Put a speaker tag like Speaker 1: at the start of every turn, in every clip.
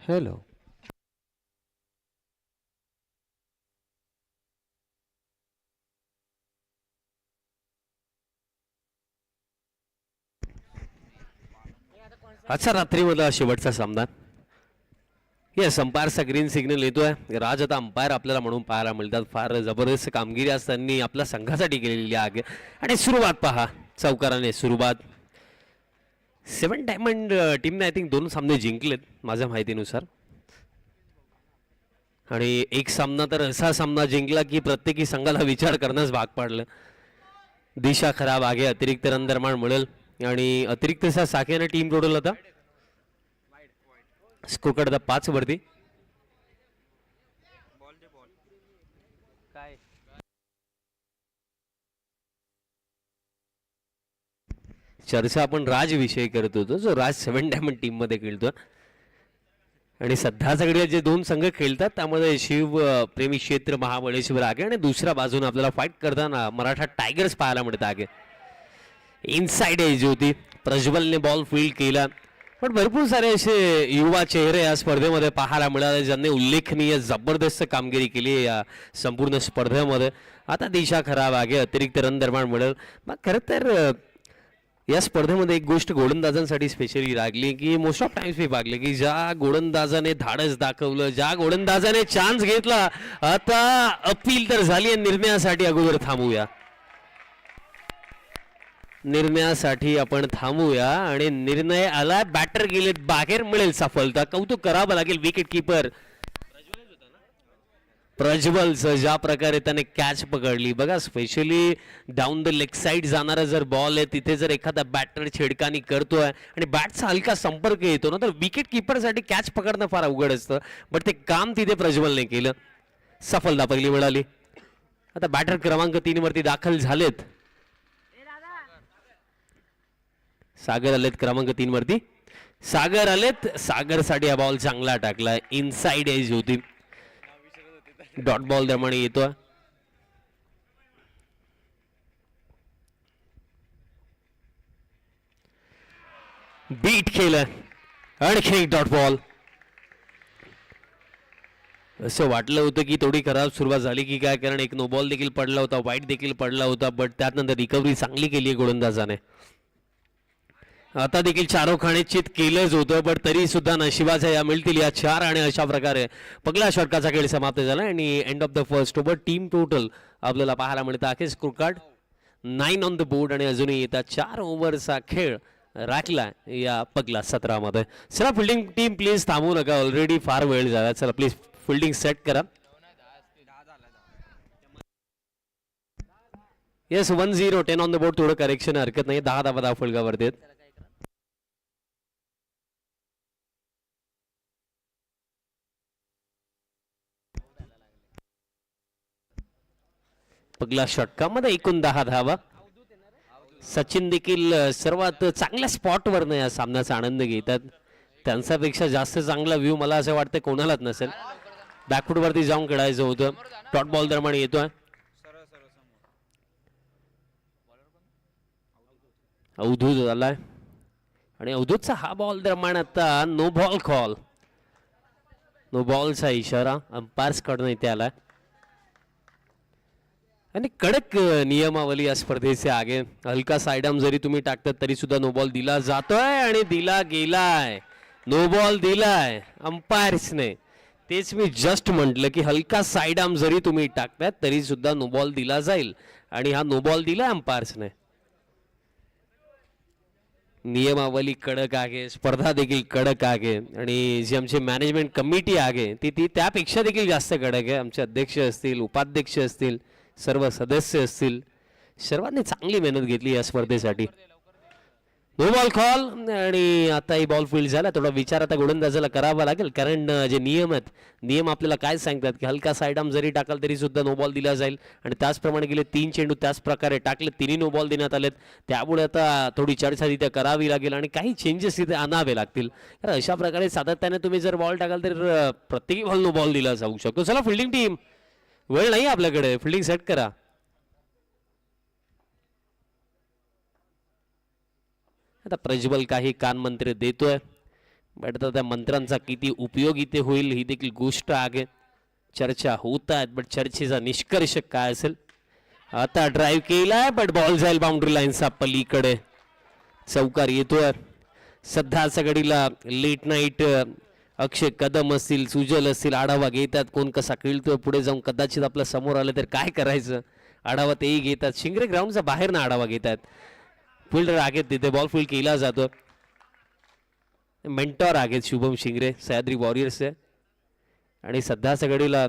Speaker 1: Hello. आजचा रात्रीमधला शेवटचा सामना. येस, अंपायरचा ग्रीन सिग्नल येतोय. राज आता अंपायर आपल्याला म्हणून पाहायला मिळतात. फार जबरदस्त कामगिरी आज त्यांनी आपल्या संघासाठी केलेली आहे. आणि सुरुवात पहा, चौकाराने सुरुवात. 7 डायमंड टीमने आय थिंक 2 सामने जिंकलेत माझ्या माहितीनुसार. आणि एक सामना तर असा सामना जिंकला की प्रत्येकी संघाला विचार करणंच भाग पडलं. दिशा खराब आहे, अतिरिक्त रन निर्माण मिळेल. आणि अतिरिक्त साख्याने टीम टोटल होता स्कोर कार्ड 5 वरती. चर्चा आपण राज विषयी करत होतो, जो राज 7 डायमंड टीम मध्ये खेळतो. आणि सध्याच्याकडे जे 2 संघ खेळतात त्यामध्ये शिव प्रेमी क्षेत्र महाबळेश्वर आहे आणि दुसऱ्या बाजूने आपल्याला फाईट करताना मराठा टायगर्स पाहायला मिळत आहे. इनसाइड एज होती, प्रज्वलने बॉल फील्ड केला. पण भरपूर सारे असे युवा चेहरे या स्पर्धेमध्ये पाहायला मिळाले ज्यांनी उल्लेखनीय जबरदस्त कामगिरी केली या संपूर्ण स्पर्धेमध्ये. आता दिशा खराब आहे, अतिरिक्त रन निर्माण मिळेल. मग खरं तर या स्पर्धेमध्ये एक गोष्ट गोलंदाजांसाठी स्पेशली लागली की मोस्ट ऑफ टाइम्स मी पाहिलं की ज्या गोलंदाजाने धाडस दाखवलं, ज्या गोलंदाजाने चान्स घेतला, आता अपील तर झाली आहे निर्णयासाठी. अगोदर थांबूया, निर्णयासाठी आपण थांबूया. आणि निर्णय आला, बॅटर गेले बाहेर, मिळेल सफलता. कौतुक करावं लागेल विकेट किपर प्रज्वलचं, ज्या प्रकारे त्याने कॅच पकडली बघा. Specially down the leg side जाणारा जर बॉल आहे तिथे जर एखादा बॅटर छेडकानी करतोय आणि बॅटचा हलका संपर्क येतो ना, तर विकेट किपरसाठी कॅच पकडणं फार अवघड असतं. बट ते काम तिथे प्रज्वलने केलं, सफलता पहिली मिळाली. आता बॅटर क्रमांक 3 वरती दाखल झालेत. सागर आलेत क्रमांक 3 वरती. सागर आलेत, सागरसाठी हा बॉल चांगला टाकला, इनसाइड एज होती. डॉट बॉल दरम्यान येतो. बीट केलं, आणखी एक डॉट बॉल. असं वाटलं होतं की थोडी खराब सुरुवात झाली की काय, कारण एक नो बॉल देखील पडला होता, वाईट देखील पडला होता. बट त्यानंतर रिकव्हरी चांगली केली गोलंदाजाने. आता देखील चारोखाने चित केलंच होतं, पण तरी सुद्धा नशिबाच्या या मिळतील या 4. आणि अशा प्रकारे पहिल्या षटकाचा खेळ समाप्त झाला आणि end of the first over. Team total आपल्याला पाहायला मिळतं आहे score card 9 on the board. आणि अजूनही येतात 4 ओव्हरचा खेळ राखला या पहिल्या सत्रामध्ये. चला फिल्डिंग टीम प्लीज थांबू नका, ऑलरेडी फार वेळ झाला. चला प्लीज फिल्डिंग सेट करा. Yes 1-0, 10 on the board. थोडं करेक्शन हरकत नाही. 10 धावा फलकावरती आहेत. पहिल्या षटकामध्ये एकूण 10 धावा. सचिन देखील सर्वात चांगल्या स्पॉटवर या सामन्याचा आनंद घेतात. त्यांच्यापेक्षा जास्त चांगला व्ह्यू मला असं वाटतं कोणालाच नसेल. बॅकफूट वरती जाऊन खेळायचं होतं. डॉट बॉल दरम्यान येतोय. अवधूत झालाय आणि अवधूतचा हा बॉल दरम्यान आता नो बॉल कॉल, नो बॉलचा इशारा अंपायर्स कडून इथे आलाय. आणि कडक नियमावली या स्पर्धेचे आगे. हलका साइडआर्म जरी तुम्ही टाकतात तरी सुद्धा नो बॉल दिला जातोय आणि दिला गेलाय. नो बॉल दिलाय अंपायर्सने. तेच मी जस्ट म्हटलं की हलका साइडआर्म जरी तुम्ही टाकतात तरी सुद्धा नो बॉल दिला जाईल आणि हा नो बॉल दिलाय अंपायर्सने. नियमावली कडक आहे, स्पर्धा देखील कडक आहे आणि जी आमची मॅनेजमेंट कमिटी आहे ती त्यापेक्षा देखील जास्त कडक आहे. आमचे अध्यक्ष असतील, उपाध्यक्ष असतील, सर्व सदस्य असतील, सर्वांनी चांगली मेहनत घेतली या स्पर्धेसाठी. नो बॉल कॉल आणि आता ही बॉल फील्ड झाला. थोडा विचार आता गोलंदाजाला करावा लागेल, कारण जे नियम आहेत, नियम आपल्याला काय सांगतात की हलका साइडआर्म जरी टाकाल तरी सुद्धा नो बॉल दिला जाईल. आणि त्याचप्रमाणे गेले 3 चेंडू त्याच प्रकारे टाकले, 3 नो बॉल देण्यात आलेत. त्यामुळे आता थोडी चर्चा तिथे करावी लागेल आणि काही चेंजेस तिथे आणावे लागतील. तर अशा प्रकारे सातत्याने तुम्ही जर बॉल टाकाल तर प्रत्येकी बॉल नो बॉल दिला जाऊ शकतो. चला फिल्डिंग टीम, वेळ नाही आपल्याकडे, फिल्डिंग सेट करा. आता प्रज्वल काही कानमंत्र देतोय. बट त्या मंत्रांचा किती उपयोग इथे होईल ही देखील गोष्ट आहे. चर्चा होत आहेत बट चर्चेचा निष्कर्ष काय असेल. आता ड्राईव्ह केलाय बट बॉल जाईल बाउंड्री लाईनचा पलीकडे. चौकार येतोय. सध्या घडीला लेट नाईट अक्षय कदम असतील, सुजल असतील, आढावा घेतात कोण कसा खेळतोय. पुढे जाऊन कदाचित आपल्या समोर आलं तर काय करायचं, आढावा तेही घेतात. शिंगरे ग्राउंडचा बाहेर ना आढावा घेतात. फिल्डर आहेत तिथे, बॉल फील्ड केला जातो. मेंटॉर आहेत शुभम शिंगरे सह्याद्री वॉरियर्स आहे. आणि सध्या घडीला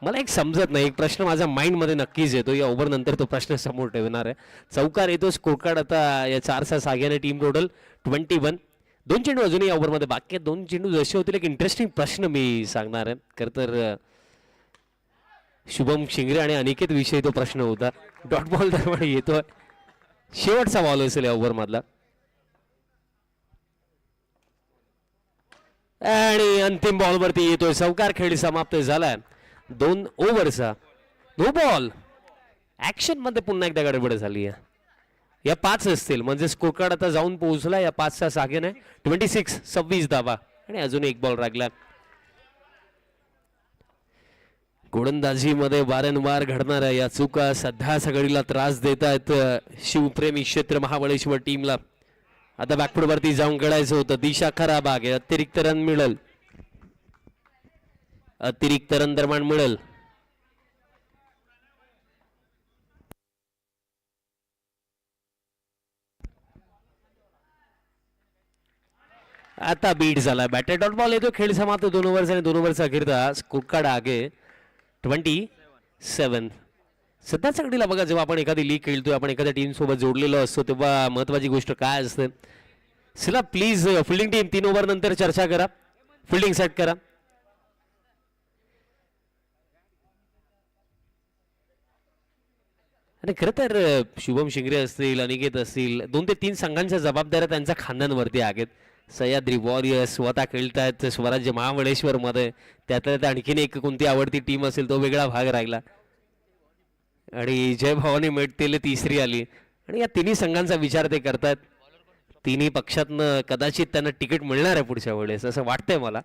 Speaker 1: मला एक समजत नाही, एक प्रश्न माझ्या माइंडमध्ये नक्कीच येतो. या ओव्हर नंतर तो प्रश्न समोर ठेवणार आहे. चौकार येतो. स्कोर कार्ड आता या 4 साग्याने टीम टोटल 21. 2 चेंडू अजूनही या ओव्हरमध्ये बाकी आहेत. 2 चेंडू जसे होतील एक इंटरेस्टिंग प्रश्न मी सांगणार आहे. खरं तर शुभम शिंगरे आणि अनिकेत विषयी तो प्रश्न होता. डॉट बॉल दरम्यान येतोय. शेवटचा बॉल असेल या ओव्हर मधला आणि अंतिम बॉल वरती येतोय. चौकार. खेळ समाप्त झालाय. 2 ओव्हरचा नो बॉल. ऍक्शन मध्ये पुन्हा एकदा गडबड झाली आहे. या 5 असतील म्हणजे स्कोर कार्ड आता जाऊन पोहोचला या 5च्या सागेने. 26 धावा आणि अजून एक बॉल राहिला. गोलंदाजी मध्ये वारंवार घडणाऱ्या या चुका सध्या सगळीला त्रास देत आहेत शिवप्रेमी क्षेत्र महाबळेश्वर टीमला. आता बॅकफूट वरती जाऊन खेळायचं होतं. दिशा खराब आहे. अतिरिक्त रन मिळेल. अतिरिक्त रन दरम्यान मिळेल. आता बीट झाला. बॅटर डॉट बॉल येतो. खेळ समाप्त. 2 ओव्हर्स आणि 2 ओव्हरचा अखेरचा स्कोर कार्ड आहे 27. सध्याच्या घडीला बघा, जेव्हा आपण एखादी लीग खेळतोय, आपण एखाद्या टीम सोबत जोडलेलो असतो, तेव्हा महत्वाची गोष्ट काय असते. चला प्लीज फिल्डिंग टीम 3 ओव्हर नंतर चर्चा करा. फिल्डिंग सेट करा. आणि खरं तर शुभम शिंगरे असतील, अनिकेत असतील, 2 ते 3 संघांच्या जबाबदाऱ्या त्यांच्या खांद्यांवरती आहेत. सह्याद्री वॉरियर्स स्वतः खेळतायत स्वराज्य महाबळेश्वर मध्ये. त्यातल्या आणखीन एक कोणती आवडती टीम असेल तो वेगळा भाग राहिला. आणि जय भवानी मिळतील तिसरी आली. आणि या तिन्ही संघांचा विचार ते करतात. तिन्ही पक्षातनं कदाचित त्यांना तिकीट मिळणार आहे पुढच्या वेळेस असं वाटतंय मला.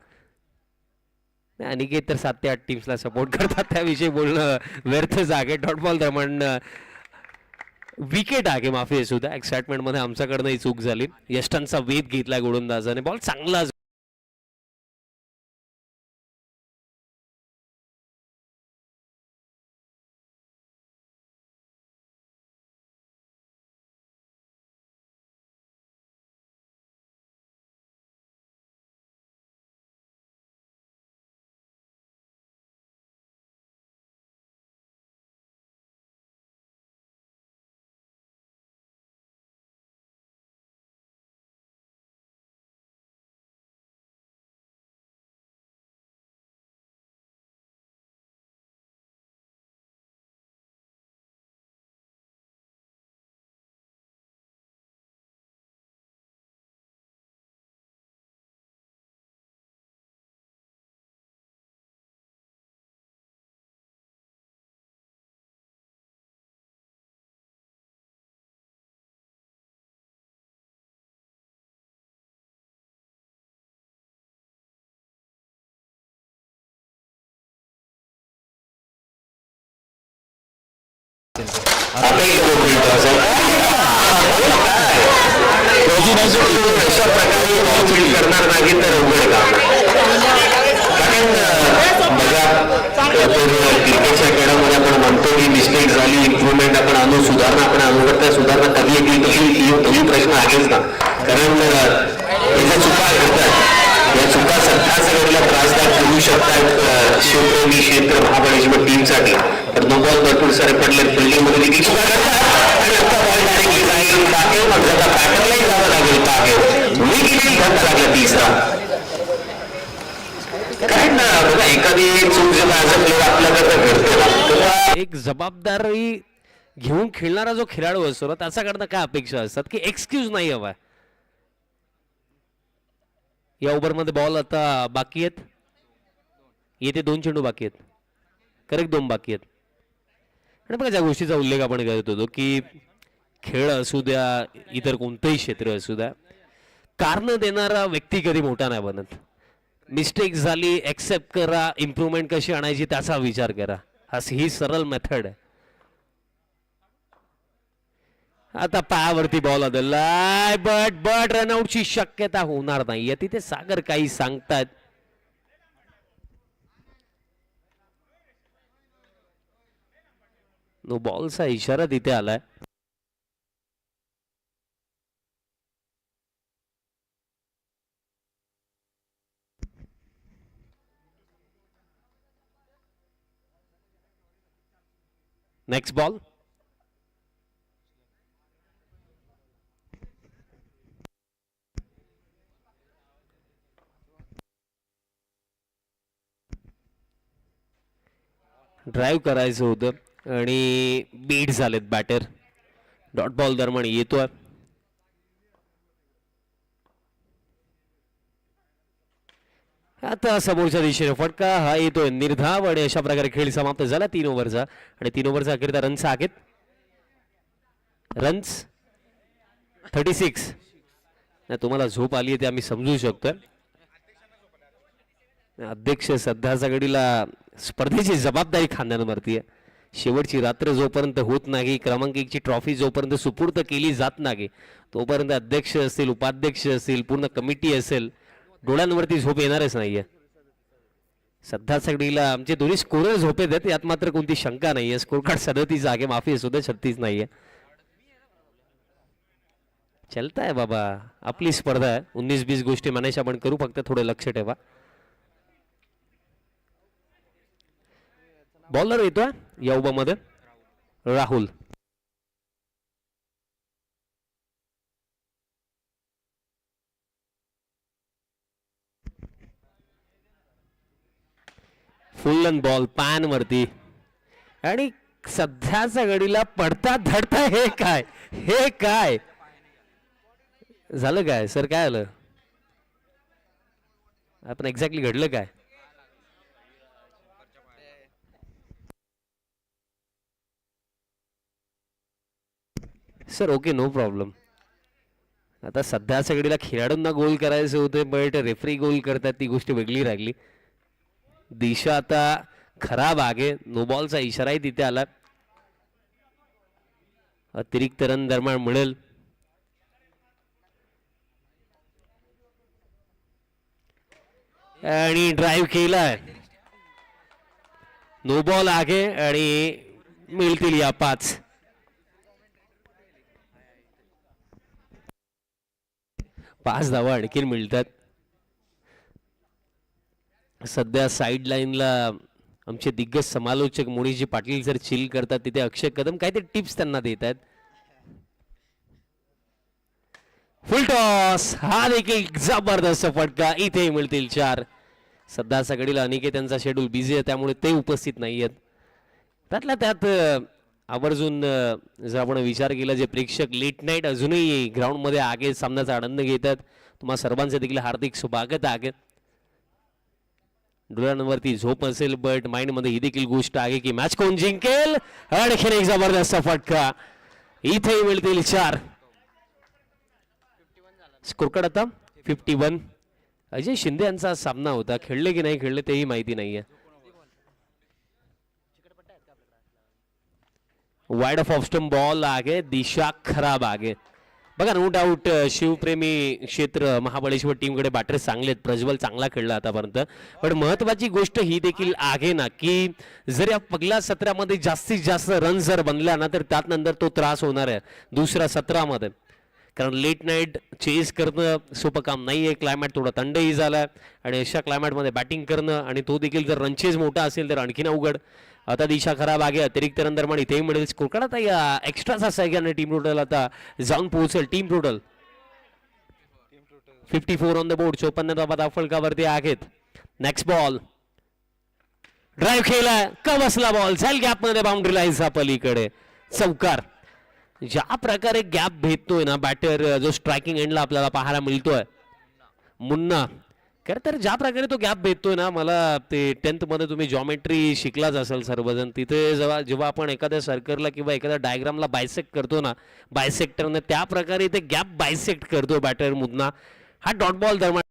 Speaker 1: अनिकेत तर 7 ते 8 टीम्सला सपोर्ट करतात, त्याविषयी बोलणं व्यर्थच आहे. डॉट बॉल दरम्यान विकेट आहे, माफी सुद्धा एक्साइटमेंट मध्ये आमच्याकडनं चूक झाली. यष्टांचा वेध घेतला गोलंदाजाने. बॉल चांगला
Speaker 2: अशा प्रकारे करणार नाही तर अवघड काम. कारण बघा, क्रिकेटच्या खेळामध्ये आपण म्हणतो की मिस्टेक झाली, इम्प्रुव्हमेंट आपण आणू, सुधारणा आपण आणू, तर त्या सुधारणा कधी येईल प्रश्न आहेच ना. कारण याच्या चुका घडतात. या चुका सध्या सगळ्याला त्रासदायक होऊ शकतात शिवप्रेमी क्षेत्र महाबळेश्वर टीमसाठी. तर नो बॉल भरपूर सारे पडले. फिल्डिंग मध्ये देखील चुका करतात आणि आता बॉल डायरेक्टली जाईल बाहेर. मग आता बॅटरलाही जावं लागेल बाहेर. विकेट धक्का लागला तिसरा. काय ना बघा, एखादी चूक जेव्हा आपल्याकडे घडते ना,
Speaker 1: एक जबाबदारी घेऊन खेळणारा जो खेळाडू असतो ना, त्याच्याकडनं काय अपेक्षा असतात की एक्सक्यूज नाही हवा. या ओव्हरमध्ये बॉल आता बाकी आहेत. येथे 2 चेंडू बाकी आहेत. करेक्ट 2 बाकी आहेत. आणि बघा, ज्या गोष्टीचा उल्लेख आपण करत होतो की खेळ असू द्या, इतर कोणतंही क्षेत्र असू द्या, कारण देणारा व्यक्ती कधी मोठा नाही बनत. मिस्टेक झाली ऍक्सेप्ट करा, इम्प्रूव्हमेंट कशी आणायची त्याचा विचार करा, ही सरळ मेथड आहे. आता पायावरती बॉल आदलाय, बट रनआउटची शक्यता होणार नाहीये तिथे. सागर काही सांगतायत. नो बॉलचा इशारा तिथे आलाय. Next ball. ड्राईव्ह करायचं होतं आणि बीट झालेत बॅटर. डॉट बॉल दरम्यान येतोय. आता समोरच्या दिशेने फटका हा येतोय निर्धाव आणि अशा प्रकारे खेळ समाप्त झाला 3 ओव्हरचा. आणि 3 ओव्हरचा अखेरचा रन्स आहेत. रन्स 36. तुम्हाला झोप आली आहे ते आम्ही समजू शकतोय. अध्यक्ष सध्याच्या घडीला स्पर्धेची जबाबदारी खांद्यावरती आहे. शेवटची रात्र जोपर्यंत होत नाही, क्रमांक 1 ची ट्रॉफी जोपर्यंत सुपूर्द केली जात नाही, तोपर्यंत अध्यक्ष असतील, उपाध्यक्ष असतील, पूर्ण कमिटी असेल, डोळ्यांवरती झोप येणारच नाहीये. सध्याच्या घडीला आमचे दोन्ही स्कोरर झोपेत आहेत, यात मात्र कोणती शंका नाहीये. स्कोर कार्ड 37 आहे, माफी सुद्धा 36 नाहीये. चलताय बाबा, आपली स्पर्धा आहे. 19-20 गोष्टी म्हणायच्या आपण करू, फक्त थोडं लक्ष ठेवा. बॉलर येतोय या ओव्हरमध्ये राहुल. फुल अन बॉल पॅन वरती. आणि सध्याच्या घडीला पडता धडता हे काय झालं? काय सर, काय आलं आपण? एक्झॅक्टली घडलं काय? Sir okay, no problem. आता सध्याच्या घडीला खेळाडूंना गोल करायचे होते, बट रेफरी गोल करतात, ती गोष्ट वेगळी राहिली. दिशा आता खराब आहे. नो बॉलचा इशाराही तिथे आला. अतिरिक्त रन दरम्यान मिळेल. आणि ड्राईव्ह केलाय. नो बॉल आहे आणि मिळतील या 5. धावा आणखीन मिळतात. सध्या साईड लाईनला आमचे दिग्गज समालोचक मोनीजी पाटील जर चिल करतात, तिथे अक्षय कदम काहीतरी टिप्स त्यांना देत आहेत. फुल टॉस, हा देखील जबरदस्त फटका. इथे मिळतील 4. सध्याच्या घडीला अनिकेत त्यांचा शेड्यूल बिझी आहे, त्यामुळे ते उपस्थित नाही आहेत. त्यातल्या त्यात आवर्जून जर आपण विचार केला, जे प्रेक्षक लेट नाईट अजूनही ग्राउंडमध्ये आगे सामन्याचा आनंद घेतात, तुम्हा सर्वांचे देखील हार्दिक स्वागत आहे. डोळ्यांवरती झोप असेल, बट माइंड मध्ये ही देखील गोष्ट आहे की मॅच कोण जिंकेल. आणखीन एक जबरदस्त फटका. इथे मिळतील 4. स्कोर कार्ड आता 51. अजय शिंदे यांचा सामना होता, खेळले की नाही खेळले तेही माहिती नाहीये. वाइड ऑफ स्टंप बॉल आहे. दिशा खराब आहे. बघा, नो डाऊट शिवप्रेमी क्षेत्र महाबळेश्वर टीमकडे बॅटर चांगले आहेत. प्रज्वल चांगला खेळला आतापर्यंत, पण महत्वाची गोष्ट ही देखील आहे ना की जर या पहिल्या सत्रामध्ये जास्तीत जास्त रन जर बनल्या ना, तर त्यानंतर तो त्रास होणार आहे दुसऱ्या सत्रामध्ये. कारण लेट नाईट चेस करणं सोपं काम नाही आहे. क्लायमॅट थोडा थंडही झाला आणि अशा क्लायमॅटमध्ये बॅटिंग करणं, आणि तो देखील जर रनचेज मोठा असेल तर आणखीन अवघड. आता दिशा खराब आहे. अतिरिक्त रन दरम्यान इथेही मिळेल. स्कोर कार्ड आता या एक्स्ट्राचा सहाय्याने टीम टोटल आता जाऊन पोहोचेल. Team total 54 on the board. 54 धावा फलकावरती आहेत. नेक्स्ट बॉल, ड्राईव्ह केला, कवसला बॉल, झेल गॅप मध्ये बाउंड्री लाईनच्या पलीकडे चौकार. ज्या प्रकारे गॅप भेटतोय ना बॅटर, जो स्ट्रायकिंग एंडला आपल्याला पाहायला मिळतोय मुन्ना, खरं तर ज्या प्रकारे तो गॅप भेटतोय ना, मला ते 10th मध्ये तुम्ही जॉमेट्री शिकलाच असेल सर्वजण. तिथे जेव्हा आपण एखाद्या सर्कलला किंवा एखाद्या डायग्रामला बायसेक्ट करतो ना, बायसेक्टरने त्या प्रकारे ते गॅप बायसेक्ट करतो बॅटर मुन्ना. हा डॉट बॉल दरम्यान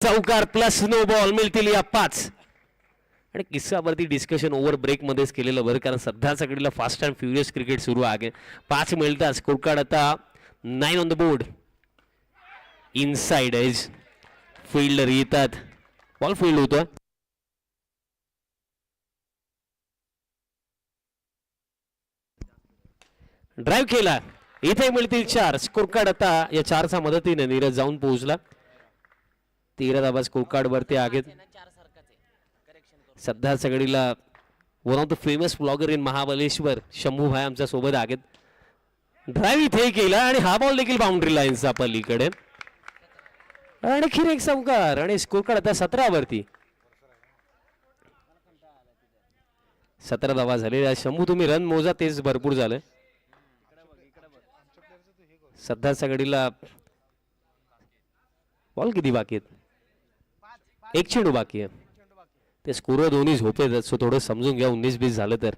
Speaker 1: चौकार प्लस नो बॉल मिळतील या 5. आणि किस्सावरती डिस्कशन ओव्हर ब्रेक मध्येच केलेलं बरं, कारण सध्या सगळीला फास्ट अँड फ्युरियस क्रिकेट सुरू आहे. 5 मिळतात. स्कोर कार्ड आता 9 on the board. Inside edge fielder येतात. बॉल फील्ड होतो. ड्राईव्ह केला. इथे मिळतील 4. स्कोर कार्ड आता या 4च्या मदतीने नीरज जाऊन पोहोचला. 13 धाबा स्कोर कार्ड वरती आहेत. सध्या सगळीला one of the famous blogger in Mahabaleshwar Shambhu भाई आमच्या सोबत आहेत. ड्राईव्ह इथे केला आणि हा बॉल देखील बाउंड्री लाईनचा पलीकडे. आणखीन एक चौकार आणि स्कोर कार्ड आता 17 वरती. 17 धावा झालेल्या. शंभू तुम्ही रन मोजा, तेच भरपूर झालं. सध्या सगळीला बॉल किती बाकी आहेत? 1 चेंडू बाकी आहे. ते स्कोर दोन्ही झोपेत, सो थोडं समजून घ्या. 19-20 झालं तर.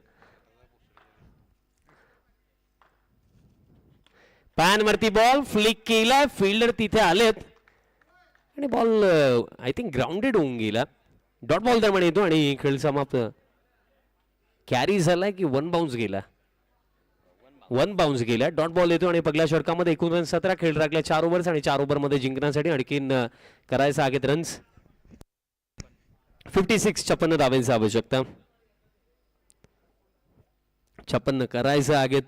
Speaker 1: पॅन वरती बॉल फ्लिक केला. फिल्डर तिथे आलेत आणि बॉल आय थिंक ग्राउंडेड होऊन गेला. डॉट बॉल दरम्यान येतो आणि खेळ समाप्त. कॅरी झालाय की 1 बाउन्स गेला? 1 बाउन्स गेला. डॉट बॉल येतो आणि पहिल्या षटकामध्ये एकूण रन 17 खेळ राखल्या 4 ओव्हर्स आणि 4 ओव्हरमध्ये जिंकण्यासाठी आणखीन करायचं आहेत रन्स 56. 56 धावांची आवश्यकता. 56 करायचं आहेत.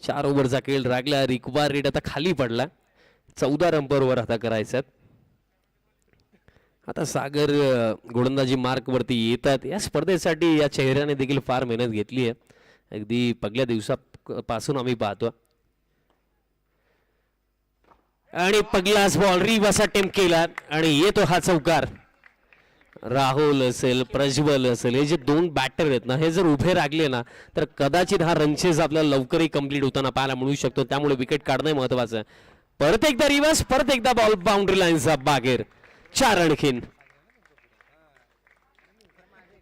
Speaker 1: 4 ओव्हरचा खेळ राखला. रिक्वायर रेट आता खाली पडला. 14 रन आता करायचं. आता सागर गोलंदाजी मार्क वरती येतात. या स्पर्धेसाठी या चेहऱ्याने देखील फार मेहनत घेतली आहे. अगदी पहिल्या दिवसापासून आम्ही पाहतो. आणि पहिलाच बॉल रिव्हर्स अटेम्प्ट केला आणि येतो हा चौकार. राहुल असेल, प्रज्वल असेल, हे जे 2 बॅटर आहेत ना, हे जर उभे राहिले ना तर कदाचित हा रनचेस आपल्याला लवकरही कंप्लीट होताना पाहायला मिळू शकतो. त्यामुळे विकेट काढणं महत्वाचं आहे. परत एकदा रिव्हर्स, परत एकदा बॉल बाउंड्री लाईनचा बाहेर. 4 आणखीन.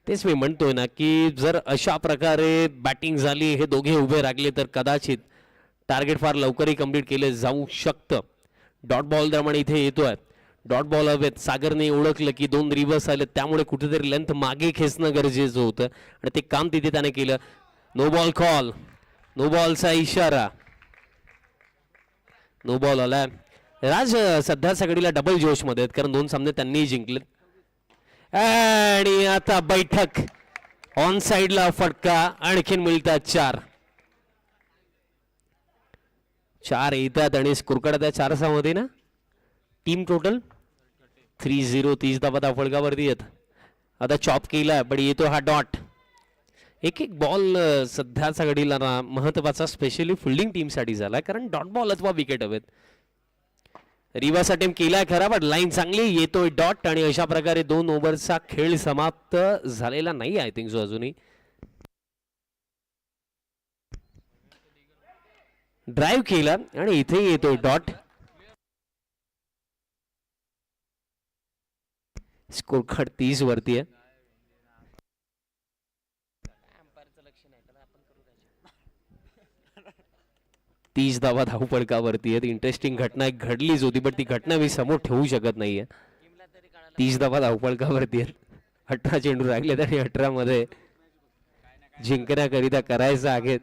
Speaker 1: तेच मी म्हणतोय ना की जर अशा प्रकारे बॅटिंग झाली, हे दोघे उभे राहिले तर कदाचित टार्गेट फार लवकरही कंप्लीट केले जाऊ शकतं. डॉट बॉल दरम्यान इथे येतोय. डॉट बॉल हवेत. सागरने ओळखलं की 2 रिव्हर्स आले, त्यामुळे कुठेतरी लेंथ मागे खेचणं गरजेचं होतं आणि ते काम तिथे त्याने केलं. No ball call. नो बॉलचा इशारा. नो बॉल आला. राज सध्या सगळीला डबल जोश मध्ये आहेत, कारण 2 सामने त्यांनीही जिंकले. आणि आता बैठक ऑन साइडला फटका. आणखीन मिळतात 4. 4 येतात आणि स्कोर कार्ड 4 मध्ये ना टीम टोटल 3-0. 30 धावा फळकावरती येत. आता चॉप केला पण येतो हा डॉट. एक बॉल सध्याचा घडीला ना महत्वाचा स्पेशली फिल्डिंग टीमसाठी झाला, कारण डॉट बॉल अथवा विकेट हवेत. रिव्हर्स अटेम्प्ट केला खरा, पण लाईन चांगली. येतोय डॉट आणि अशा प्रकारे 2 ओव्हरचा खेळ समाप्त झालेला नाही आय थिंक सो अजूनही. ड्राईव्ह केला आणि इथे येतोय डॉट. स्कोर कार्ड 30 वरती आहे. तीस धावा धावपळकावरती आहेत. इंटरेस्टिंग घटना एक घडलीच होती, पण ती घटना मी समोर ठेवू शकत नाहीये. 30 धावा धावपळकावरती आहेत. 18 चेंडू राहिले आणि 18 मध्ये जिंकण्याकरिता करायचं आहे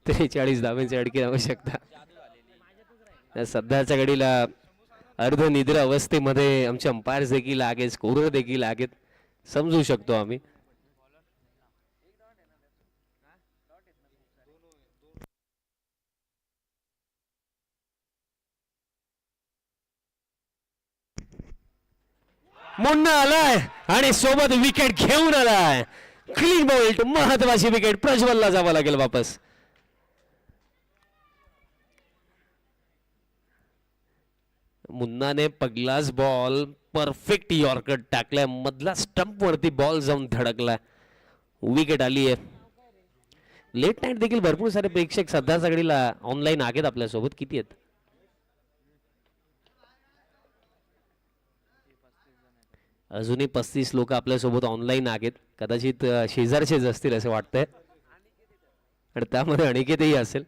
Speaker 1: 43 धावांची आणखी आवश्यकता. सध्याच्या घडीला अर्धनिद्रा अवस्थेमध्ये आमचे अंपायर्स देखील आहेत, स्कोरर देखील आहेत, समजू शकतो आम्ही. मुन्ना आलाय आणि सोबत विकेट घेऊन आलाय. क्लीन बोल्ट, महत्वाची विकेट. प्रज्वलला जावं लागेल वापस. मुन्नाने पहिलाच बॉल परफेक्ट यॉर्कर टाकलाय. मधला स्टंप वरती बॉल जाऊन धडकला. विकेट आली आहे. लेट नाईट देखील भरपूर सारे प्रेक्षक सध्या सगळीला ऑनलाईन आहेत आपल्यासोबत. किती आहेत? अजूनही 35 लोक आपल्यासोबत ऑनलाईन आहेत. कदाचित शेजारचेच असतील असं वाटतंय, आणि त्यामध्ये अनिकेतही असेल.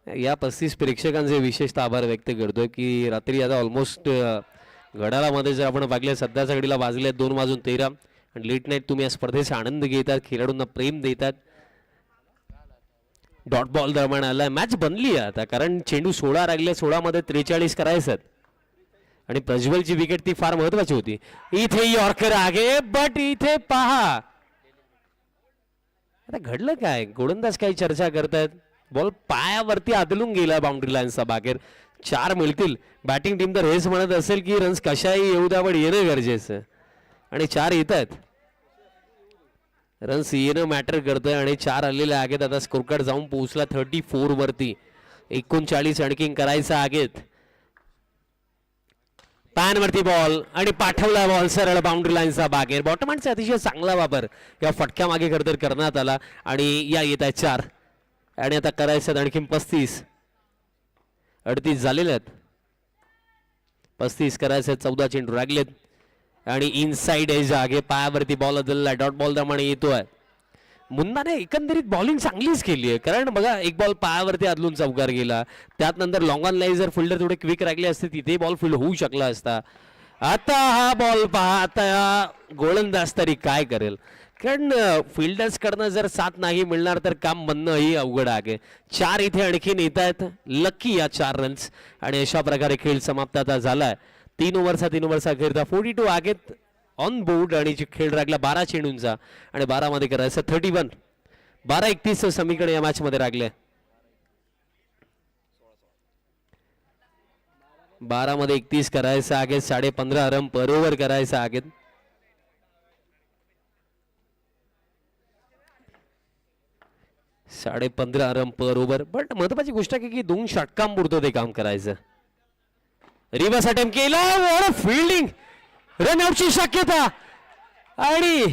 Speaker 1: या 35 प्रेक्षकांचे विशेषतः आभार व्यक्त करतोय की रात्री आता ऑलमोस्ट घड्याळामध्ये जर आपण बघले सध्याच्या घडीला वाजले 2:13 आणि लेट नाईट तुम्ही या स्पर्धेचा आनंद घेतात, खेळाडूंना प्रेम देतात. डॉट बॉल दरम्यान आलाय, मॅच बनली आहे आता, कारण चेंडू 16 राहिले, 16 मध्ये 43 करायचं आणि प्रज्वलची विकेट ती फार महत्वाची होती. इथे यॉर्कर आगे, बट इथे पहा आता घडलं काय, गोलंदाज काही चर्चा करतायत. बॉल पायावरती आदलून गेला बाउंड्री लाईनचा बाहेर. 4 मिळतील. बॅटिंग टीम तर हेच म्हणत असेल की रन्स कशाही येऊ द्या पण येणं गरजेचं आणि 4 येत आहेत. रन्स येणं मॅटर करतंय आणि 4 आलेले आहेत. आता स्कोर कार्ड जाऊन पोहोचला 34 वरती. 39 आणखीन करायचं आहेत. पॅन वरती बॉल आणि पाठवला बॉल सरळ बाउंड्री लाईनचा बाहेर. बॉटमॅनचा अतिशय चांगला वापर या फटक्या मागे खरं करण्यात आला आणि या येत आहेत 4 आणि आता करायचं आणखीन 35. 38 झालेले आहेत. 35 करायचं, 14 चेंडू लागलेत आणि इनसाइड एज आगे पायावरती बॉल बदलला. डॉट बॉल दरम्यान येतोय. मुन्नाने एकंदरीत बॉलिंग चांगलीच केली आहे, कारण बघा एक बॉल पायावरती आदलून चौकार गेला. त्यात नंतर लॉंग ऑन लाईन जर फिल्डर थोडे क्विक राहिले असते तिथे बॉल फील्ड होऊ शकला असता. आता हा बॉल पहा, आता गोलंदाज तरी काय करेल, कारण फिल्डर्स कडनं जर साथ नाही मिळणार तर काम बनणं ही अवघड आहे. 4 इथे आणखीन येत आहेत. लकी या 4 रन्स आणि अशा प्रकारे खेळ समाप्त आता झालाय. 3 ओव्हरचा अखेरचा 42 आहेत ऑन बोर्ड आणि खेळ लागला 12 चेंडूंचा आणि 12 मध्ये करायचं 31. 12-31 समीकरण या मॅच मध्ये लागले. 12 मध्ये 31 करायचं आहे. 15.5 रन पर ओव्हर करायचं आहे. साडे 15 रन पर ओव्हर. बट महत्वाची गोष्ट आहे की 2 षटकांपुरतं ते काम करायचं. रिव्हर्स अटेम्प्ट केला, फिल्डिंग, रन आउटची शक्यता आणि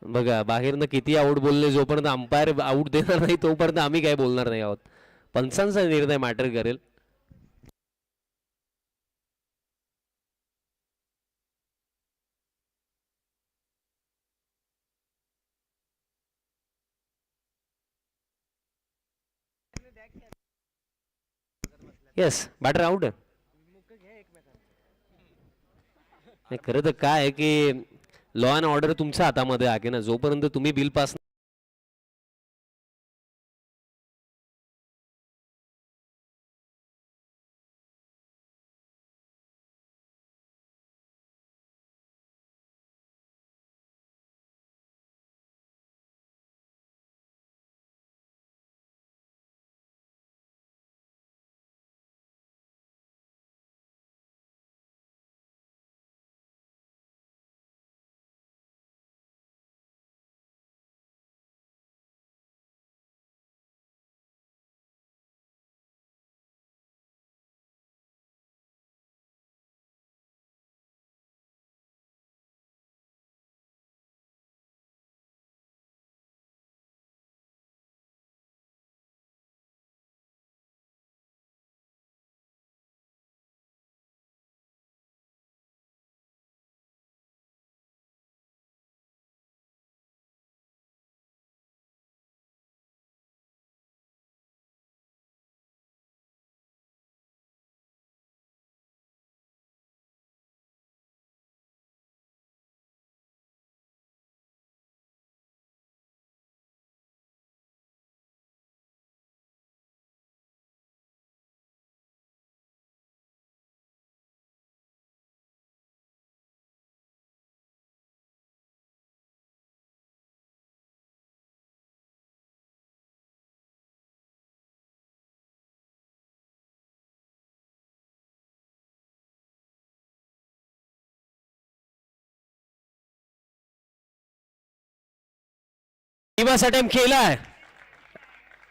Speaker 1: बघा बाहेरनं किती आऊट बोलले, जोपर्यंत अंपायर आऊट देणार नाही तोपर्यंत आम्ही काय बोलणार नाही आहोत. पंचांचा निर्णय मॅटर करेल. Yes, batter out. खरं तर काय आहे की लॉ अँड ऑर्डर तुमच्या हातामध्ये आहे ना, जोपर्यंत तुम्ही बिल पास अटेम्प्ट केलाय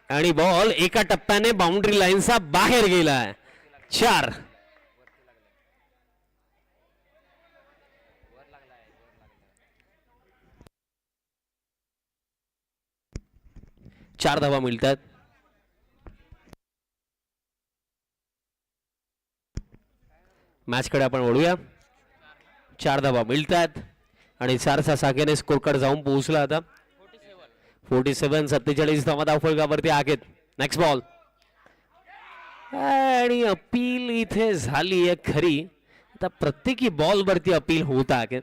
Speaker 1: आणि बॉल एका टप्प्याने बाउंड्री लाईनचा बाहेर गेलाय. 4. चार धावा मिळतात. मॅच कडे आपण वळूया. 4 धावा मिळतात आणि 4चा सागेने स्कोर कार्ड जाऊन पोहोचला आता 47-47 धावा धावफलकावरती आहेत. नेक्स्ट बॉल आणि अपील इथे झाली आहे खरी. आता प्रत्येकी बॉल वरती अपील होत आहे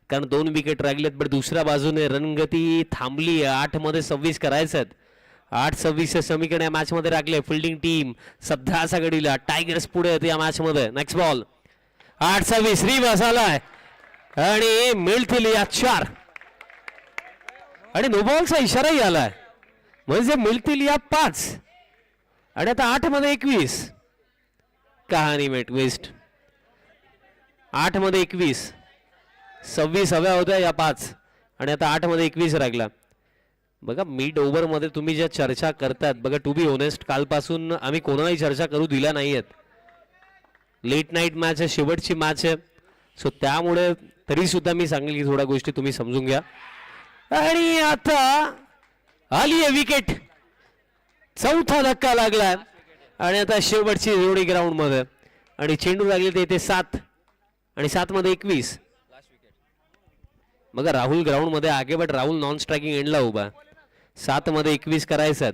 Speaker 1: कारण 2 विकेट राहिलेत. पण दुसऱ्या बाजूने रणगती थांबली. 8 मध्ये 26 करायचं. 8-26 समीकरण या मॅच मध्ये राखले. फिल्डिंग टीम सध्याचा घडीला टायगर्स पुढे येते या मॅच मध्ये. नेक्स्ट बॉल 8-26 रिवर्स आलाय आणि मिळतील या 4 आणि नो बॉलचा इशाराही आलाय म्हणजे मिळतील या 5 आणि आता 8 मध्ये 21 कहाणी में ट्विस्ट. 8 मध्ये 21 26 हव्या होत्या या 5 आणि आता 8 मध्ये 21 राहिला. बघा मिड ओव्हर मध्ये तुम्ही ज्या चर्चा करतात बघा टू बी ऑनेस्ट कालपासून आम्ही कोणालाही चर्चा करू दिल्या नाहीयेत. लेट नाईट मॅच आहे शेवटची मॅच आहे सो त्यामुळे तरी सुद्धा मी सांगेल की थोड्या गोष्टी तुम्ही समजून घ्या. आणि आता आली आहे विकेट. चौथा धक्का लागलाय आणि आता शेवटची जोडी ग्राउंड मध्ये आणि चेंडू लागले ते इथे 7 आणि 7 मध्ये 21. बघा राहुल ग्राउंड मध्ये आगे बट राहुल नॉन स्ट्रायकिंग एंडला उभा. 7 मध्ये 21 करायचं.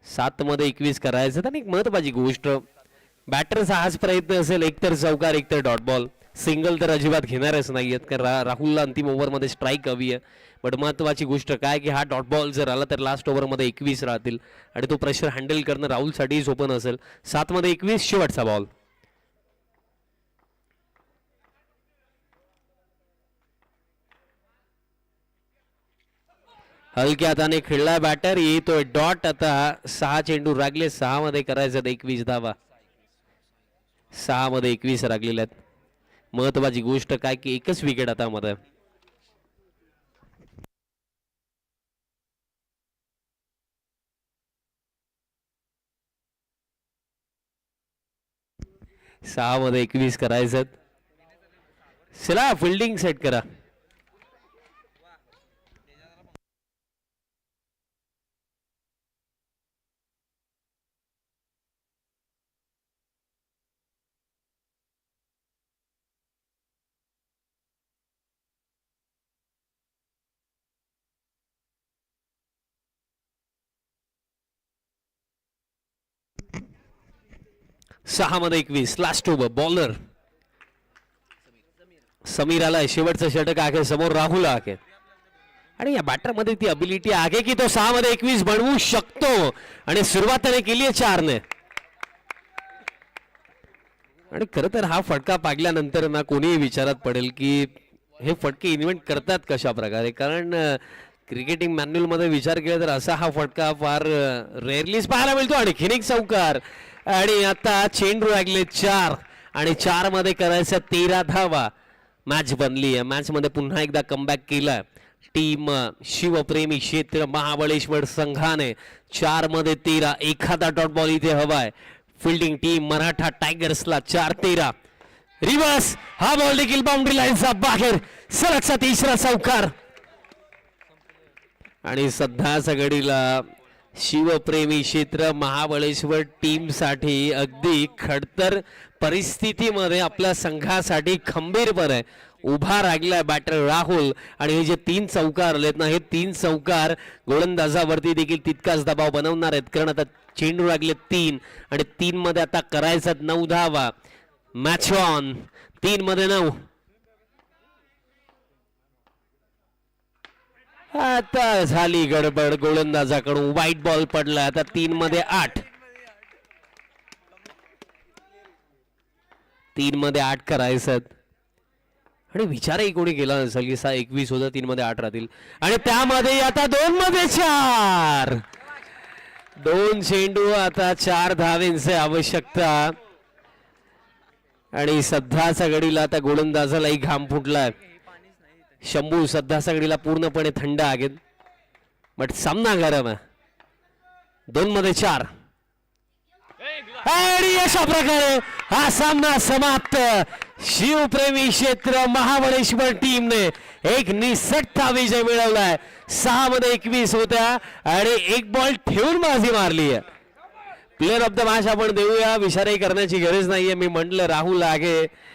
Speaker 1: 7 मध्ये 21 करायचं आणि एक महत्वाची गोष्ट बॅटरचा हाच प्रयत्न असेल एकतर चौकार एकतर डॉट बॉल. सिंगल तर अजिबात घेणारच नाहीयेत कारण राहुलला अंतिम ओव्हरमध्ये स्ट्राईक हवी आहे. बट महत्वाची गोष्ट काय की हा डॉट बॉल जर आला तर लास्ट ओव्हरमध्ये 21 राहतील आणि तो प्रेशर हँडल करणं राहुलसाठी सोपं नसेल. 7 मध्ये 21 शेवटचा बॉल. हलक्या हाताने खेळला बॅटर येतोय डॉट. आता 6 चेंडू रागले 6 मध्ये करायचं 21 धावा. 6 मध्ये 21 रागलेल्या आहेत. महत्वाची गोष्ट काय की एकच विकेट आता मध्ये. सहा मध्ये 21 करायचं. चला फिल्डिंग सेट करा. सहा मध्ये 21 लास्ट ओव्हर. बॉलर समीर आलाय. शेवटचं षटक आहे समोर राहुल आहे आणि या बॅटर मध्ये ती अबिलिटी आहे की तो 6 मध्ये 21 बनवू शकतो आणि सुरुवात त्याने केली आहे 4 ने. आणि खरं तर हा फटका पाडल्यानंतर ना कोणीही विचारात पडेल की हे फटके इन्व्हेंट करतात कशा प्रकारे. कारण क्रिकेटिंग मॅन्युअल मध्ये विचार केला तर असा हा फटका फार रेअरलीच पाहायला मिळतो. आणि खिनिक चौकार आणि आता चेंडू लागले 4 आणि 4 मध्ये करायचं 13 धावा. मॅच बनली आहे. मॅच मध्ये पुन्हा एकदा कमबॅक केला टीम शिवप्रेमी क्षेत्र महाबळेश्वर संघाने. 4 मध्ये 13. एखादा डॉट बॉल इथे हवाय. फिल्डिंग टीम मराठा टायगर्सला 4-13. रिव्हर्स हा बॉल देखील बाउंड्री लाईनचा बाहेर. सलगचा 3रा चौकार आणि सध्याच्या घडीला शिवप्रेमी क्षेत्र महाबळेश्वर टीम साठी अगदी खडतर परिस्थितीमध्ये आपल्या संघासाठी खंबीरपणे उभा राहिलाय बॅटर राहुल. आणि हे जे 3 चौकार आलेत ना हे 3 चौकार गोलंदाजावरती देखील तितकाच दबाव बनवणार आहेत. कारण आता चेंडू लागले 3 आणि 3 मध्ये आता करायचा 9 धावा. Match on. 3 मध्ये 9. आता झाली गडबड. गोलंदाजाकडून व्हाईट बॉल पडला. आता 3 मध्ये 8. 3 मध्ये 8 करायचं आणि विचारही कोणी केला नसेल की 21 होतं 3 मध्ये 8 राहतील. आणि त्यामध्ये आता 2 मध्ये 4. 2 चेंडू आता 4 धावेंची आवश्यकता. आणि सध्याच्या घडीला आता गोलंदाजालाही घाम फुटलाय. शंभू सध्याच्या घडीला पूर्णपणे थंड आहेत बट सामना गरम आहे. 2 मध्ये 4 आणि अशा प्रकारे हा सामना समाप्त. शिवप्रेमी क्षेत्र महाबळेश्वर टीमने एक निसटता विजय मिळवलाय. 6 मध्ये 21 होत्या आणि 1 बॉल ठेवून बाजी मारली आहे. प्लेअर ऑफ द मॅच आपण देऊया. विचारही करण्याची गरज नाहीये. मी म्हटलं राहुल आगे